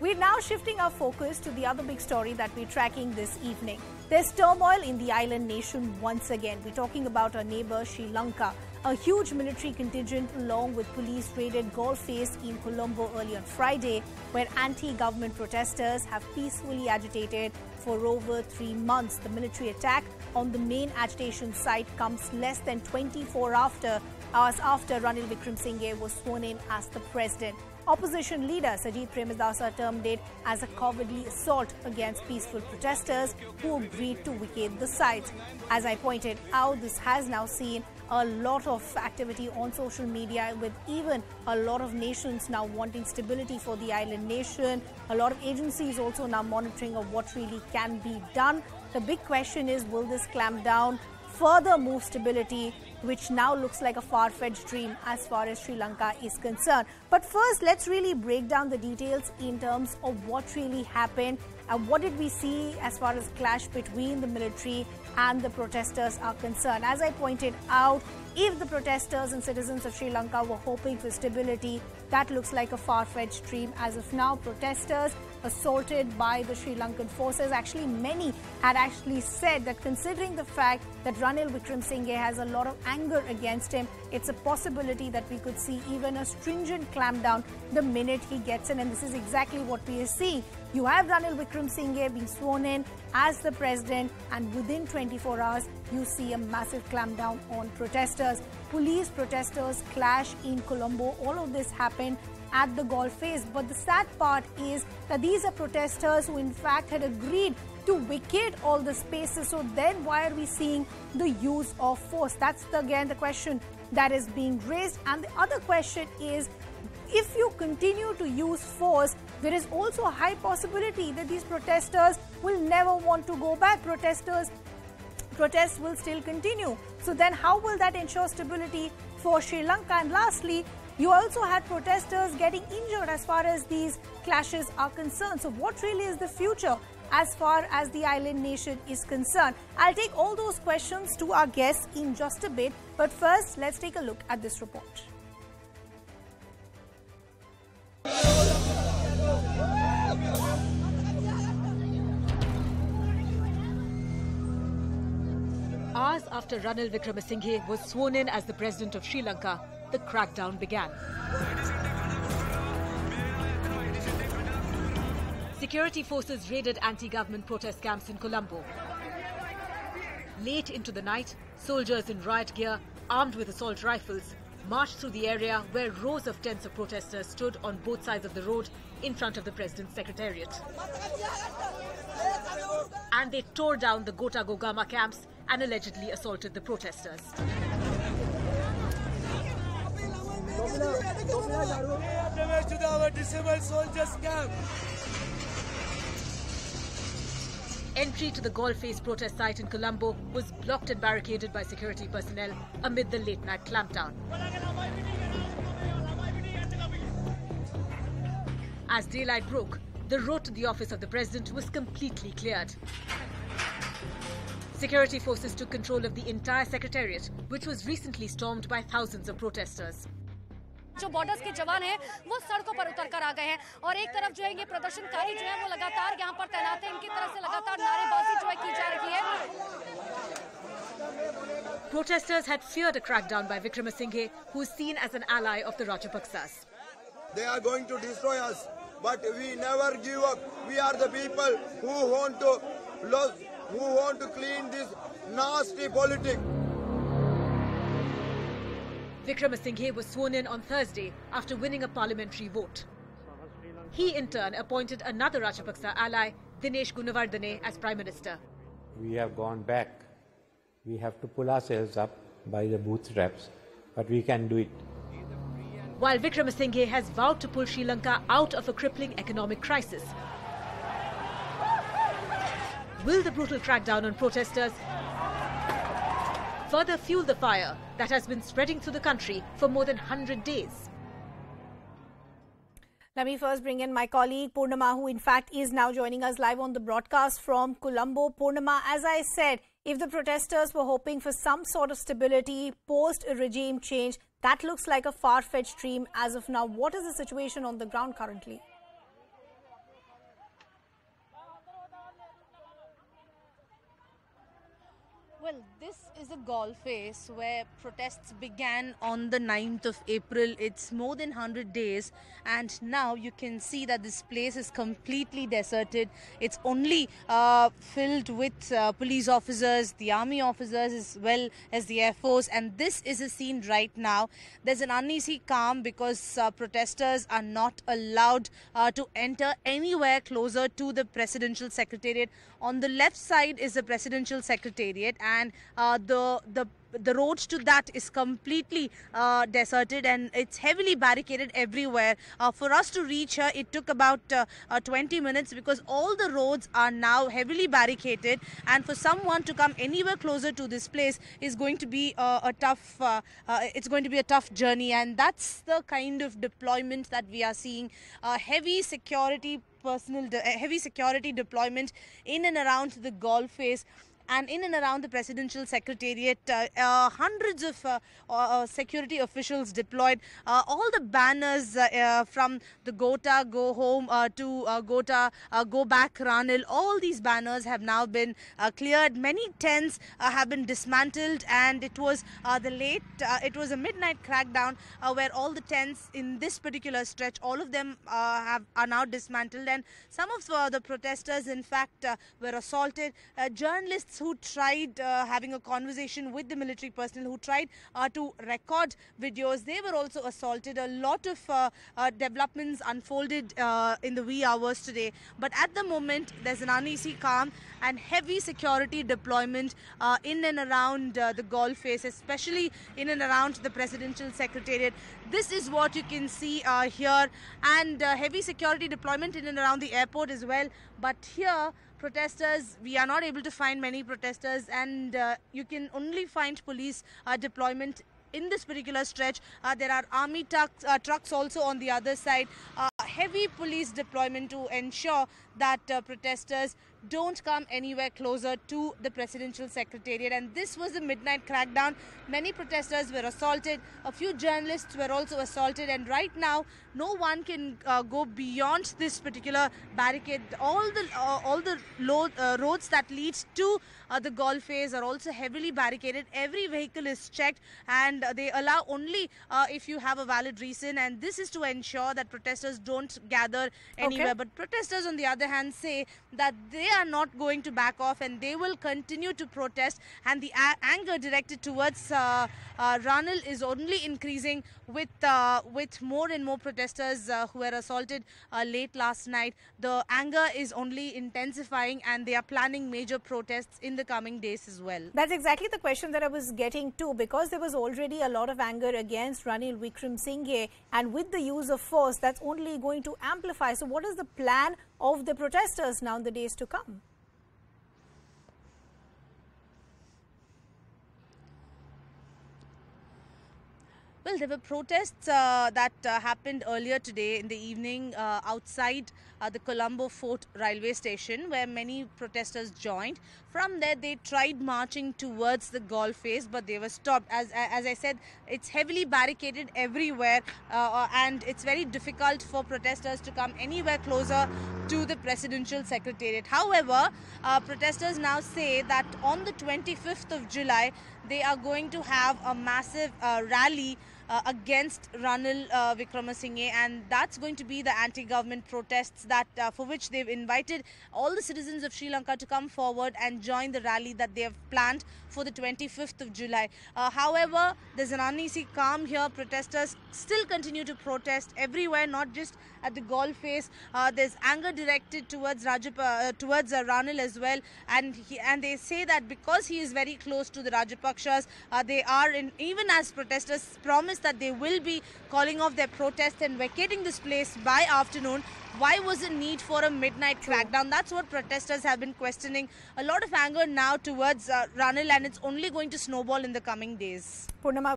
We're now shifting our focus to the other big story that we're tracking this evening. There's turmoil in the island nation once again. We're talking about our neighbor Sri Lanka. A huge military contingent along with police raided Galle Face in Colombo early on Friday, where anti-government protesters have peacefully agitated for over 3 months. The military attack on the main agitation site comes less than 24 hours after Ranil Wickremesinghe was sworn in as the president. Opposition leader Sajid Premadasa termed it as a cowardly assault against peaceful protesters who agreed to vacate the site. As I pointed out, this has now seen a lot of activity on social media, with even a lot of nations now wanting stability for the island nation. A lot of agencies also now monitoring of what really can be done. The big question is, will this clampdown further move stability, which now looks like a far-fetched dream as far as Sri Lanka is concerned? But first, let's really break down the details in terms of what really happened and what did we see as far as clash between the military and the protesters are concerned. As I pointed out, if the protesters and citizens of Sri Lanka were hoping for stability, that looks like a far-fetched dream. As of now, protesters assaulted by the Sri Lankan forces. Actually, many had actually said that considering the fact that Ranil Wickremesinghe has a lot of anger against him, it's a possibility that we could see even a stringent clampdown the minute he gets in. And this is exactly what we are seeing. You have Ranil Wickremesinghe being sworn in as the president, and within 24 hours, you see a massive clampdown on protesters. Police protesters clash in Colombo. All of this happened at the Galle Face. But the sad part is that these are protesters who in fact had agreed to vacate all the spaces. So then why are we seeing the use of force? That's again the question that is being raised. And the other question is, if you continue to use force, there is also a high possibility that these protesters will never want to go back. Protests will still continue. So then how will that ensure stability for Sri Lanka? And lastly, you also had protesters getting injured as far as these clashes are concerned. So what really is the future as far as the island nation is concerned? I'll take all those questions to our guests in just a bit. But first, let's take a look at this report. Hours after Ranil Wickremesinghe was sworn in as the president of Sri Lanka, the crackdown began. Security forces raided anti-government protest camps in Colombo. Late into the night, soldiers in riot gear, armed with assault rifles, marched through the area where rows of tents of protesters stood on both sides of the road in front of the president's secretariat. And they tore down the Gota Gogama camps and allegedly assaulted the protesters. Entry to the Galle Face protest site in Colombo was blocked and barricaded by security personnel amid the late-night clampdown. As daylight broke, the road to the office of the president was completely cleared. Security forces took control of the entire secretariat, which was recently stormed by thousands of protesters. जो borders के जवान हैं वो सड़कों पर उतर कर आ गए हैं और एक तरफ जो है ये प्रदर्शनकारी जो है वो लगातार यहाँ पर तैनात हैं। इनकी तरफ से लगातार नारेबाजी जो है की जा रही है। Protesters had feared a crackdown by Wickremesinghe, who is seen as an ally of the Rajapaksas. They are going to destroy us, but we never give up. We are the people who want to clean this nasty politics. Wickremesinghe was sworn in on Thursday after winning a parliamentary vote. He in turn appointed another Rajapaksa ally, Dinesh Gunawardene, as Prime Minister. We have gone back. We have to pull ourselves up by the bootstraps, but we can do it. While Wickremesinghe has vowed to pull Sri Lanka out of a crippling economic crisis. Will the brutal crackdown on protesters further fuel the fire that has been spreading through the country for more than 100 days? Let me first bring in my colleague Purnima, who in fact is now joining us live on the broadcast from Colombo. Purnima, as I said, if the protesters were hoping for some sort of stability post a regime change, that looks like a far-fetched dream as of now. What is the situation on the ground currently? Well, this is a golf face where protests began on the 9th of April. It's more than 100 days, and now you can see that this place is completely deserted. It's only filled with police officers, the army officers, as well as the Air Force, and this is a scene right now. There's an uneasy calm because protesters are not allowed to enter anywhere closer to the presidential secretariat. On the left side is the presidential secretariat, and the road to that is completely deserted, and it's heavily barricaded everywhere. For us to reach here, it took about 20 minutes because all the roads are now heavily barricaded, and for someone to come anywhere closer to this place is going to be a tough journey, and that's the kind of deployment that we are seeing. Heavy security deployment in and around the golf face and in and around the presidential secretariat. Hundreds of security officials deployed. All the banners from the Gota Go Home to Gota Go Back Ranil, all these banners have now been cleared. Many tents have been dismantled, and it was it was a midnight crackdown where all the tents in this particular stretch, all of them are now dismantled, and some of the protesters in fact were assaulted. Journalists who tried having a conversation with the military personnel, who tried to record videos, they were also assaulted. A lot of developments unfolded in the wee hours today, but at the moment there's an uneasy calm and heavy security deployment in and around the golf face, especially in and around the presidential secretariat. This is what you can see here, and heavy security deployment in and around the airport as well. But here, protesters, we are not able to find many protesters, and you can only find police deployment in this particular stretch. There are army trucks also on the other side. Heavy police deployment to ensure that protesters don't come anywhere closer to the presidential secretariat. And this was a midnight crackdown. Many protesters were assaulted. A few journalists were also assaulted, and right now no one can go beyond this particular barricade. All the roads that lead to the golf face are also heavily barricaded. Every vehicle is checked, and they allow only if you have a valid reason, and this is to ensure that protesters don't gather anywhere. Okay. But protesters on the other hand say that they are not going to back off, and they will continue to protest, and the anger directed towards Ranil is only increasing with more and more protesters who were assaulted late last night. The anger is only intensifying, and they are planning major protests in the coming days as well. That's exactly the question that I was getting to, because there was already a lot of anger against Ranil Wickremesinghe, and with the use of force, that's only going to amplify. So what is the plan of the protesters now in the days to come? Well, there were protests that happened earlier today in the evening outside the Colombo Fort railway station, where many protesters joined. From there, they tried marching towards the golf face, but they were stopped. As I said, it's heavily barricaded everywhere, and it's very difficult for protesters to come anywhere closer to the presidential secretariat. However, protesters now say that on the 25th of July, they are going to have a massive rally against Ranil Wickremesinghe, and that's going to be the anti-government protests that for which they've invited all the citizens of Sri Lanka to come forward and join the rally that they have planned for the 25th of July. However, there's an uneasy calm here. Protesters still continue to protest everywhere, not just at the golf face. There's anger directed towards Ranil as well, and they say that because he is very close to the Rajapakshas, they are even as protesters promise that they will be calling off their protest and vacating this place by afternoon. Why was the need for a midnight crackdown? That's what protesters have been questioning. A lot of anger now towards Ranil, and it's only going to snowball in the coming days. Purnama.